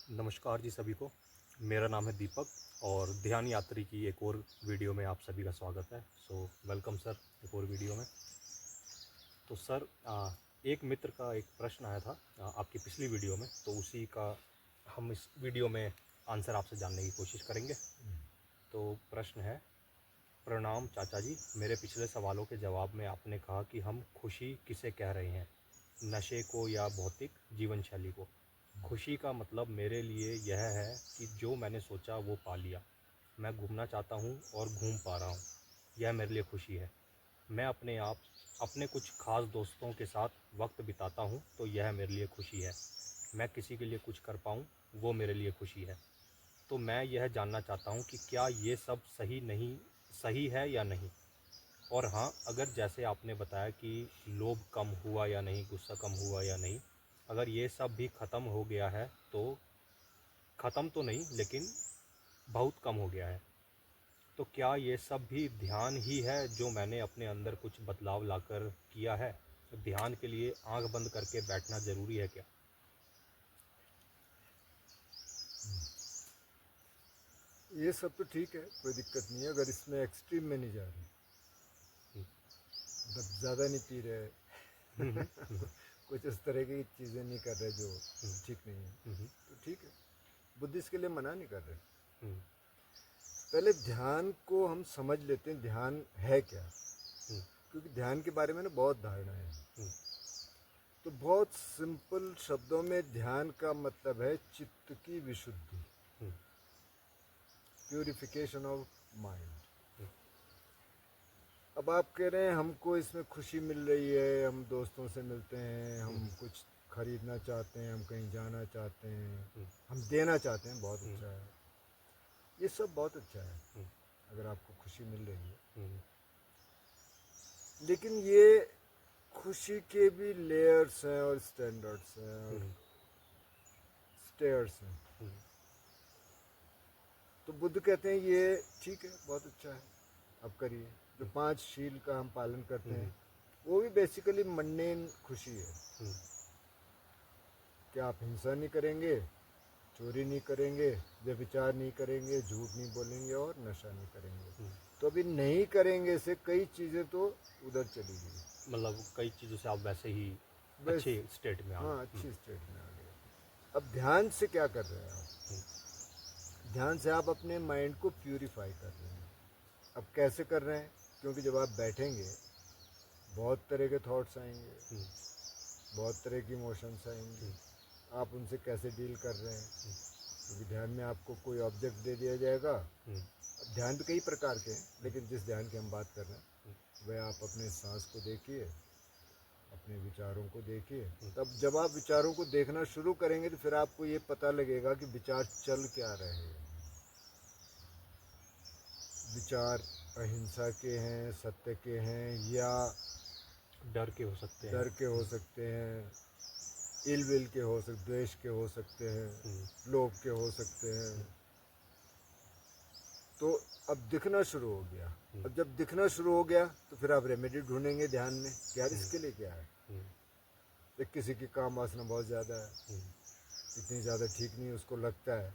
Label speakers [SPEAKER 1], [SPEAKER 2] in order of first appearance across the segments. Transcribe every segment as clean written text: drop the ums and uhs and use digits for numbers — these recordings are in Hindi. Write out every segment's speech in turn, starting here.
[SPEAKER 1] नमस्कार जी सभी को। मेरा नाम है दीपक और ध्यान यात्री की एक और वीडियो में आप सभी का स्वागत है। सो वेलकम सर एक और वीडियो में। तो सर एक मित्र का एक प्रश्न आया था आपकी पिछली वीडियो में, तो उसी का हम इस वीडियो में आंसर आपसे जानने की कोशिश करेंगे। तो प्रश्न है, प्रणाम चाचा जी, मेरे पिछले सवालों के जवाब में आपने कहा कि हम खुशी किसे कह रहे हैं, नशे को या भौतिक जीवन शैली को। खुशी का मतलब मेरे लिए यह है कि जो मैंने सोचा वो पा लिया। मैं घूमना चाहता हूँ और घूम पा रहा हूँ, यह मेरे लिए खुशी है। मैं अपने कुछ खास दोस्तों के साथ वक्त बिताता हूँ तो यह मेरे लिए खुशी है। मैं किसी के लिए कुछ कर पाऊँ वो मेरे लिए खुशी है। तो मैं यह जानना चाहता हूँ कि क्या ये सब सही है या नहीं। और हाँ, अगर जैसे आपने बताया कि लोभ कम हुआ या नहीं, गुस्सा कम हुआ या नहीं, अगर ये सब भी ख़त्म हो गया है तो, ख़त्म तो नहीं लेकिन बहुत कम हो गया है, तो क्या ये सब भी ध्यान ही है जो मैंने अपने अंदर कुछ बदलाव लाकर किया है। तो ध्यान के लिए आंख बंद करके बैठना ज़रूरी है क्या।
[SPEAKER 2] ये सब तो ठीक है, कोई दिक्कत नहीं है अगर इसमें एक्सट्रीम में नहीं जा रहे, मतलब ज़्यादा नहीं पी रहे कुछ उस तरह की चीज़ें नहीं कर रहे जो ठीक नहीं है, तो ठीक है। बुद्धिस्ट के लिए मना नहीं कर रहे। पहले ध्यान को हम समझ लेते हैं, ध्यान है क्या, क्योंकि ध्यान के बारे में ना बहुत धारणा है। तो बहुत सिंपल शब्दों में ध्यान का मतलब है चित्त की विशुद्धि, प्यूरिफिकेशन ऑफ माइंड। अब आप कह रहे हैं हमको इसमें खुशी मिल रही है, हम दोस्तों से मिलते हैं, हम कुछ खरीदना चाहते हैं, हम कहीं जाना चाहते हैं, हम देना चाहते हैं, बहुत अच्छा है, ये सब बहुत अच्छा है अगर आपको खुशी मिल रही है। लेकिन ये खुशी के भी लेयर्स हैं और स्टैंडर्ड्स हैं और स्टेयर्स हैं। तो बुद्ध कहते हैं ये ठीक है, बहुत अच्छा है, अब करिए। जो 5 शील का हम पालन करते हैं वो भी बेसिकली मंडेन खुशी है कि आप हिंसा नहीं करेंगे, चोरी नहीं करेंगे, व्यभिचार नहीं करेंगे, झूठ नहीं बोलेंगे और नशा नहीं करेंगे। तो अभी नहीं करेंगे से कई चीज़ें तो उधर चली गई,
[SPEAKER 1] मतलब कई चीज़ों से आप वैसे ही
[SPEAKER 2] बस।
[SPEAKER 1] अच्छे स्टेट में आ
[SPEAKER 2] हाँ,
[SPEAKER 1] गए।
[SPEAKER 2] अच्छी स्टेट में आ गए। अब ध्यान से क्या कर रहे हैं आप, ध्यान से आप अपने माइंड को प्यूरिफाई कर रहे हैं। अब कैसे कर रहे हैं, क्योंकि जब आप बैठेंगे बहुत तरह के थॉट्स आएंगे, बहुत तरह की इमोशंस आएंगे, आप उनसे कैसे डील कर रहे हैं, क्योंकि ध्यान में आपको कोई ऑब्जेक्ट दे दिया जाएगा। अब ध्यान भी कई प्रकार के हैं, लेकिन जिस ध्यान की हम बात कर रहे हैं वह आप अपने सांस को देखिए, अपने विचारों को देखिए। तब जब आप विचारों को देखना शुरू करेंगे तो फिर आपको ये पता लगेगा कि विचार चल क्या रहे हैं। विचार अहिंसा के हैं, सत्य के हैं, या
[SPEAKER 1] डर के हो सकते हैं।
[SPEAKER 2] डर के हो सकते हैं, इल विल के हो सकते, द्वेष के हो सकते हैं, लोभ के हो सकते हैं। तो अब दिखना शुरू हो गया। अब जब दिखना शुरू हो गया तो फिर आप रेमेडी ढूंढेंगे ध्यान में कि यार इसके लिए क्या है। एक किसी की काम वासना बहुत ज़्यादा है, इतनी ज़्यादा ठीक नहीं उसको लगता है,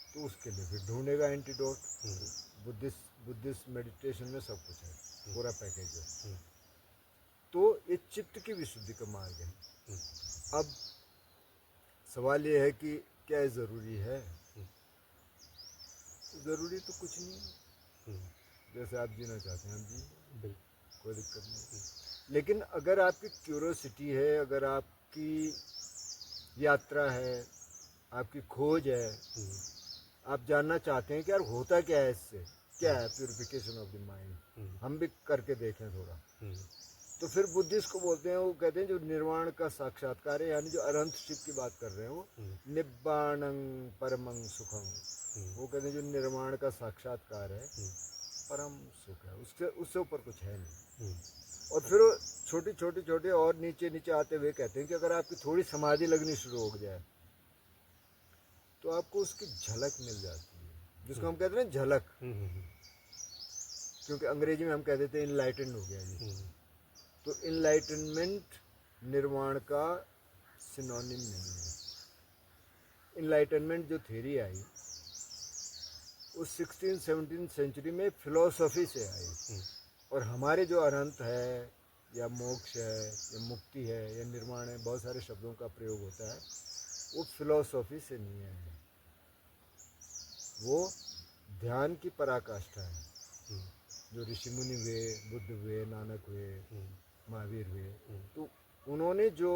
[SPEAKER 2] तो उसके लिए फिर ढूंढेगा एंटीडोट। बुद्धिस्ट मेडिटेशन में सब कुछ है, पूरा पैकेज है। तो ये चित्त की विशुद्धि का मार्ग है। अब सवाल ये है कि क्या ये ज़रूरी है। ज़रूरी तो कुछ नहीं है, जैसे आप जीना चाहते हैं आप जी, कोई दिक्कत नहीं। लेकिन अगर आपकी क्यूरोसिटी है, अगर आपकी यात्रा है, आपकी खोज है, आप जानना चाहते हैं कि यार होता क्या है इससे, क्या है प्यूरिफिकेशन ऑफ द माइंड, हम भी करके देखें थोड़ा, तो फिर बुद्धिस्ट को बोलते हैं, वो कहते हैं जो निर्वाण का साक्षात्कार है, यानी जो अरंत शिव की बात कर रहे हैं वो निब्बाणं परमं सुखम, वो कहते हैं जो निर्वाण का साक्षात्कार है, परम सुख है, उससे ऊपर कुछ है नहीं। और फिर छोटी छोटी छोटी और नीचे नीचे आते हुए कहते हैं कि अगर आपकी थोड़ी समाधि लगनी शुरू हो जाए तो आपको उसकी झलक मिल जाती है, जिसको हम कहते हैं झलक, क्योंकि अंग्रेजी में हम कह देते हैं इनलाइटेंड हो गया जी। तो इनलाइटनमेंट निर्वाण का सिनोनिम नहीं है। इनलाइटनमेंट जो थ्योरी आई उस 16-17 सेंचुरी में फिलोसफी से आई, और हमारे जो अनंत है या मोक्ष है या मुक्ति है या निर्वाण है, बहुत सारे शब्दों का प्रयोग होता है, वो फिलोसफी से नहीं है, वो ध्यान की पराकाष्ठा है। जो ऋषि मुनि हुए, बुद्ध हुए, नानक हुए, महावीर हुए, तो उन्होंने जो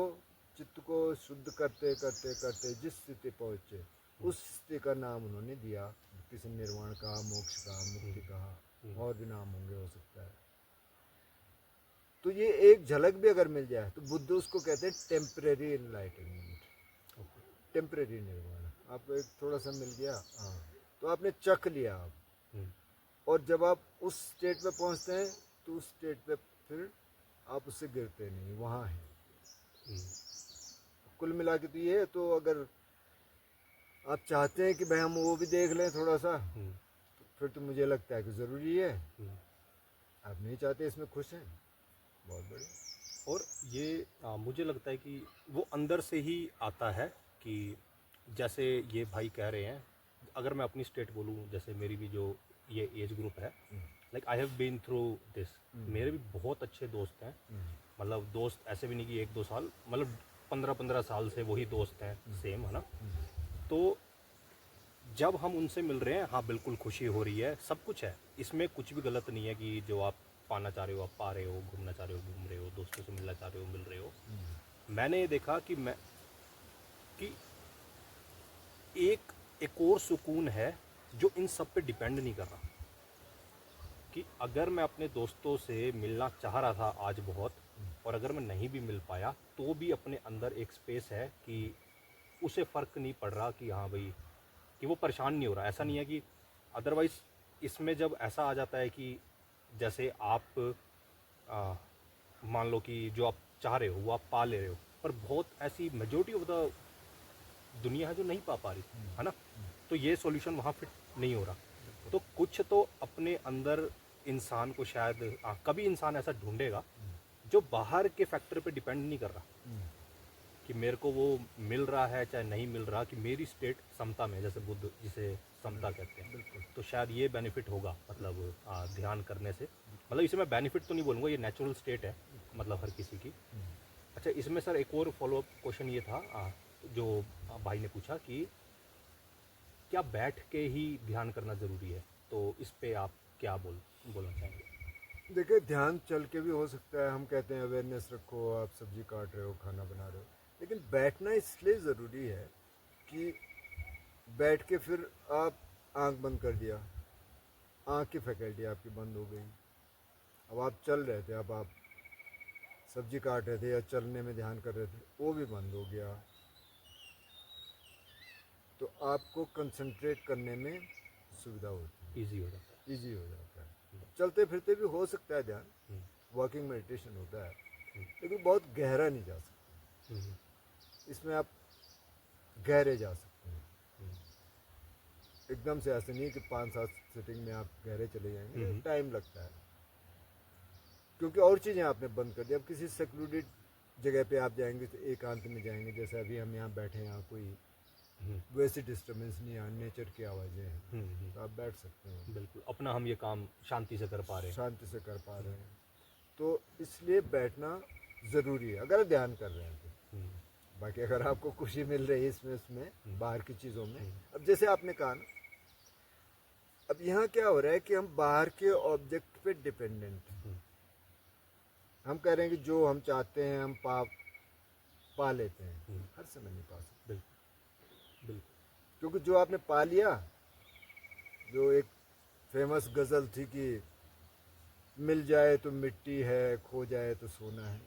[SPEAKER 2] चित्त को शुद्ध करते करते करते जिस स्थिति पहुँचे, उस स्थिति का नाम उन्होंने दिया। किसी निर्वाण कहा, मोक्ष कहा, मुक्ति कहा, और भी नाम होंगे, हो सकता है। तो ये एक झलक भी अगर मिल जाए तो बुद्ध उसको कहते हैं टेम्परेरी इनलाइटनमेंट, टेम्परेरी निर्वाण। आपको एक थोड़ा सा मिल गया, हाँ, तो आपने चख लिया आप, और जब आप उस स्टेट पे पहुंचते हैं तो उस स्टेट पे फिर आप उससे गिरते नहीं, वहाँ है। कुल मिला के तो ये है। तो अगर आप चाहते हैं कि भाई हम वो भी देख लें थोड़ा सा, तो फिर तो मुझे लगता है कि ज़रूरी है। आप नहीं चाहते, इसमें खुश हैं, बहुत बढ़िया।
[SPEAKER 1] और ये मुझे लगता है कि वो अंदर से ही आता है, कि जैसे ये भाई कह रहे हैं, अगर मैं अपनी स्टेट बोलूँ, जैसे मेरी भी जो ये एज ग्रुप है, like I have been through this. मेरे भी बहुत अच्छे दोस्त हैं, मतलब दोस्त ऐसे भी नहीं कि 1-2 साल, मतलब 15-15 साल से वही दोस्त हैं, सेम, है ना। तो जब हम उनसे मिल रहे हैं, हाँ बिल्कुल खुशी हो रही है, सब कुछ है, इसमें कुछ भी गलत नहीं है कि जो आप पाना चाह रहे हो आप पा रहे हो, घूमना चाह रहे हो घूम रहे हो, दोस्तों से मिलना चाह रहे हो मिल रहे हो। मैंने ये देखा कि एक और सुकून है जो इन सब पे डिपेंड नहीं कर रहा। कि अगर मैं अपने दोस्तों से मिलना चाह रहा था आज बहुत, और अगर मैं नहीं भी मिल पाया, तो भी अपने अंदर एक स्पेस है कि उसे फ़र्क नहीं पड़ रहा, कि हाँ भाई, कि वो परेशान नहीं हो रहा। ऐसा नहीं है कि अदरवाइज़ इसमें जब ऐसा आ जाता है कि जैसे आप मान लो कि जो आप चाह रहे हो वो आप पा ले रहे हो, पर बहुत ऐसी मेजोरिटी ऑफ द दुनिया है जो नहीं पा रही, है ना। तो ये सॉल्यूशन वहाँ फिट नहीं हो रहा। तो कुछ तो अपने अंदर इंसान को शायद कभी इंसान ऐसा ढूंढेगा जो बाहर के फैक्टर पे डिपेंड नहीं कर रहा, कि मेरे को वो मिल रहा है चाहे नहीं मिल रहा, कि मेरी स्टेट समता में, जैसे बुद्ध जिसे समता कहते हैं। तो शायद ये बेनिफिट होगा, मतलब ध्यान करने से, मतलब इसे मैं बेनिफिट तो नहीं बोलूँगा, ये नेचुरल स्टेट है, मतलब हर किसी की। अच्छा, इसमें सर एक और फॉलोअप क्वेश्चन ये था, जो भाई ने पूछा कि क्या बैठ के ही ध्यान करना ज़रूरी है, तो इस पे आप क्या बोलना चाहेंगे?
[SPEAKER 2] देखिए, ध्यान चल के भी हो सकता है। हम कहते हैं अवेयरनेस रखो, आप सब्जी काट रहे हो, खाना बना रहे हो, लेकिन बैठना इसलिए ज़रूरी है कि बैठ के फिर आप आंख बंद कर दिया, आंख की फैकल्टी आपकी बंद हो गई। अब आप चल रहे थे, अब आप सब्जी काट रहे थे या चलने में ध्यान कर रहे थे, वो भी बंद हो गया, तो आपको कंसंट्रेट करने में सुविधा होती है,
[SPEAKER 1] ईजी हो जाता है।
[SPEAKER 2] ईजी हो जाता है। चलते फिरते भी हो सकता है ध्यान, वॉकिंग मेडिटेशन होता है, लेकिन बहुत गहरा नहीं जा सकता। इसमें आप गहरे जा सकते हैं, एकदम से ऐसे नहीं कि 5-7 सिटिंग में आप गहरे चले जाएंगे, टाइम लगता है, क्योंकि और चीज़ें आपने बंद कर दी। अब किसी सेक्लूडेड जगह पे आप जाएंगे तो एकांत में जाएंगे, जैसे अभी हम यहाँ बैठे हैं, यहाँ कोई वैसी डिस्टर्बेंस नहीं है, नेचर की आवाज़ें हैं, तो आप बैठ सकते हैं,
[SPEAKER 1] बिल्कुल अपना हम ये काम शांति से कर पा रहे हैं,
[SPEAKER 2] शांति से कर पा रहे हैं। तो इसलिए बैठना ज़रूरी है अगर ध्यान कर रहे हैं तो। बाकी अगर आपको खुशी मिल रही है इसमें बाहर की चीज़ों में, अब जैसे आपने कहा ना, अब यहाँ क्या हो रहा है कि हम बाहर के ऑब्जेक्ट पे डिपेंडेंट हैं। हम कह रहे हैं कि जो हम चाहते हैं हम पा लेते हैं, हर समय नहीं पा सकते।
[SPEAKER 1] बिल्कुल,
[SPEAKER 2] क्योंकि जो आपने पा लिया, जो एक फेमस गज़ल थी कि मिल जाए तो मिट्टी है, खो जाए तो सोना है,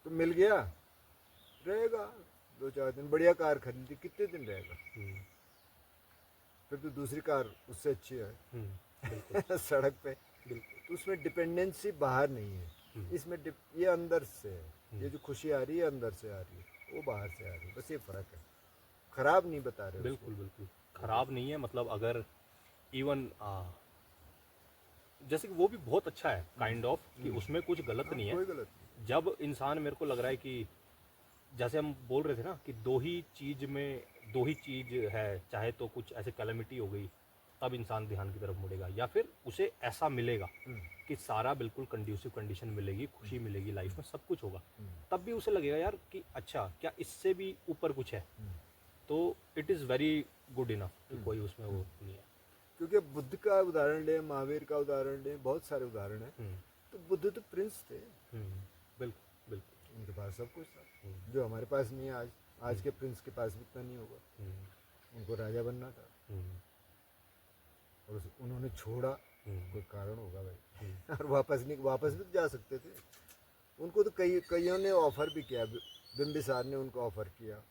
[SPEAKER 2] तो मिल गया, रहेगा 2-4 दिन। बढ़िया कार खरीदी, कितने दिन रहेगा? फिर तो दूसरी कार उससे अच्छी है सड़क पे। तो उसमें डिपेंडेंसी बाहर नहीं है, इसमें ये अंदर से है। ये जो खुशी आ रही है अंदर से आ रही है, वो बाहर से आ रही है, बस ये फ़र्क है। ख़राब नहीं बता रहे।
[SPEAKER 1] बिल्कुल ख़राब नहीं है, मतलब अगर इवन जैसे कि वो भी बहुत अच्छा है काइंड ऑफ, कि उसमें कुछ गलत नहीं है।
[SPEAKER 2] कोई गलत नहीं।
[SPEAKER 1] जब इंसान, मेरे को लग रहा है कि जैसे हम बोल रहे थे ना कि दो ही चीज़ है, चाहे तो कुछ ऐसे कैलेमिटी हो गई तब इंसान ध्यान की तरफ मुड़ेगा, या फिर उसे ऐसा मिलेगा कि सारा बिल्कुल कंड्यूसिव कंडीशन मिलेगी, खुशी मिलेगी लाइफ में, सब कुछ होगा, तब भी उसे लगेगा यार कि अच्छा क्या इससे भी ऊपर कुछ है। तो it is very good enough कि कोई उसमें वो नहीं है।
[SPEAKER 2] क्योंकि बुद्ध का उदाहरण लें, महावीर का उदाहरण लें, बहुत सारे उदाहरण हैं। तो बुद्ध तो प्रिंस थे,
[SPEAKER 1] बिल्कुल बिल्कुल।
[SPEAKER 2] उनके पास सब कुछ था जो हमारे पास नहीं है आज के प्रिंस के पास भी इतना नहीं होगा। उनको राजा बनना था और उन्होंने छोड़ा, कोई कारण होगा भाई। और वापस भी तो जा सकते थे। उनको तो कईयों ने ऑफर भी किया, बिम्बिसार ने उनको ऑफर किया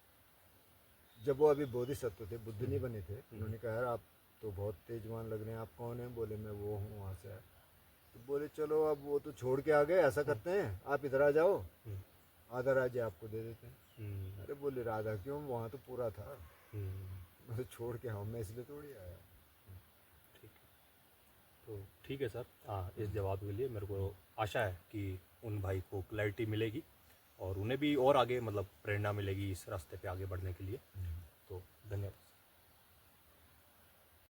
[SPEAKER 2] जब वो अभी बोधिसत्व थे, बुद्ध नहीं बने थे। उन्होंने कहा यार आप तो बहुत तेजवान लग रहे हैं, आप कौन हैं? बोले मैं वो हूँ, वहाँ से आया। तो बोले चलो अब वो तो छोड़ के आ गए, ऐसा करते हैं आप इधर आ जाओ, आधा राज्य आपको दे देते हैं। अरे बोले राधा क्यों, वहाँ तो पूरा था, मैं तो छोड़ के आऊँ, मैं इसलिए थोड़ी आया।
[SPEAKER 1] ठीक है, तो ठीक है सर, इस जवाब के लिए मेरे को आशा है कि उन भाई को क्लैरिटी मिलेगी और उन्हें भी और आगे मतलब प्रेरणा मिलेगी इस रास्ते पे आगे बढ़ने के लिए। तो धन्यवाद।